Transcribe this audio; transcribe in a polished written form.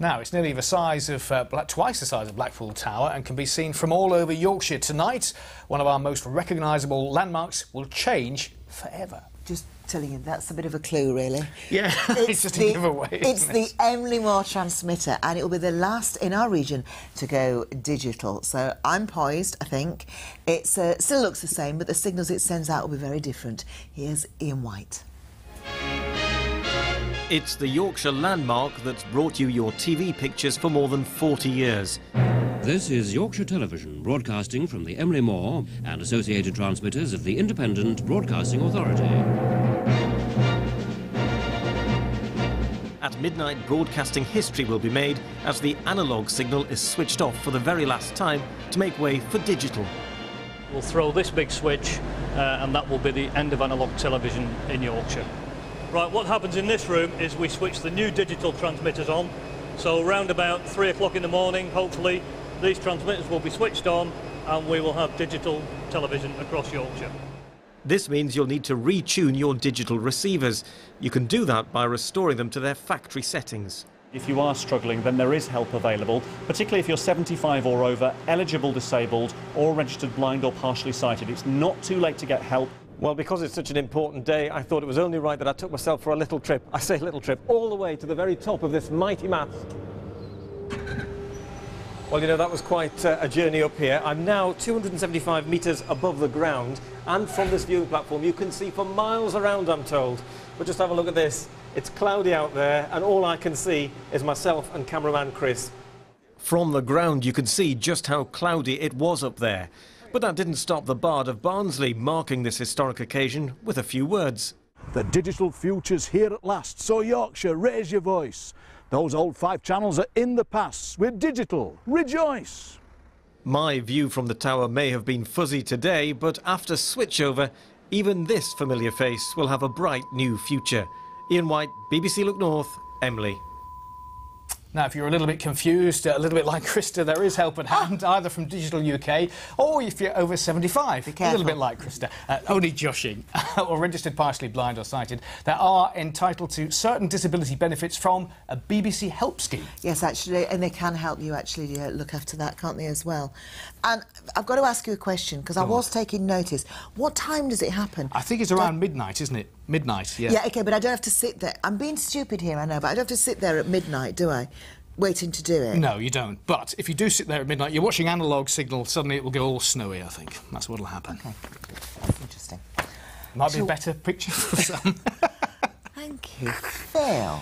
Now, it's nearly the size of, twice the size of Blackpool Tower and can be seen from all over Yorkshire. Tonight, one of our most recognisable landmarks will change forever. Just telling you, that's a bit of a clue, really. Yeah, it's just a giveaway. It's the Emley Moor transmitter, and it will be the last in our region to go digital. So I'm poised, I think. It still looks the same, but the signals it sends out will be very different. Here's Ian White. It's the Yorkshire landmark that's brought you your TV pictures for more than 40 years. This is Yorkshire Television, broadcasting from the Emley Moor and associated transmitters of the Independent Broadcasting Authority. At midnight, broadcasting history will be made as the analogue signal is switched off for the very last time to make way for digital. We'll throw this big switch and that will be the end of analogue television in Yorkshire. Right, what happens in this room is we switch the new digital transmitters on. So round about 3 o'clock in the morning, hopefully, these transmitters will be switched on and we will have digital television across Yorkshire. This means you'll need to retune your digital receivers. You can do that by restoring them to their factory settings. If you are struggling, then there is help available, particularly if you're 75 or over, eligible disabled or registered blind or partially sighted. It's not too late to get help. Well, because it's such an important day, I thought it was only right that I took myself for a little trip. I say little trip, all the way to the very top of this mighty mast. Well, you know, that was quite a journey up here. I'm now 275 metres above the ground, and from this viewing platform you can see for miles around, I'm told. But just have a look at this. It's cloudy out there, and all I can see is myself and cameraman Chris. From the ground you can see just how cloudy it was up there. But that didn't stop the Bard of Barnsley marking this historic occasion with a few words. The digital future's here at last, so Yorkshire, raise your voice. Those old 5 channels are in the past. We're digital. Rejoice! My view from the tower may have been fuzzy today, but after switchover, even this familiar face will have a bright new future. Ian White, BBC Look North, Emley. Now, if you're a little bit confused, a little bit like Krista, there is help at hand, either from Digital UK, or if you're over 75, a little bit like Krista, only joshing, or registered partially blind or sighted, that are entitled to certain disability benefits from a BBC help scheme. Yes, actually, and they can help you actually look after that, can't they, as well? And I've got to ask you a question, because I was taking notice. What time does it happen? I think it's around midnight, isn't it? Midnight, yeah. Yeah, OK, but I don't have to sit there. I'm being stupid here, I know, but I don't have to sit there at midnight, do I? Waiting to do it? No, you don't. But if you do sit there at midnight, you're watching analogue signal, suddenly it will go all snowy, I think. That's what'll happen. OK, that's interesting. Might be a better picture for some. Thank you, Phil.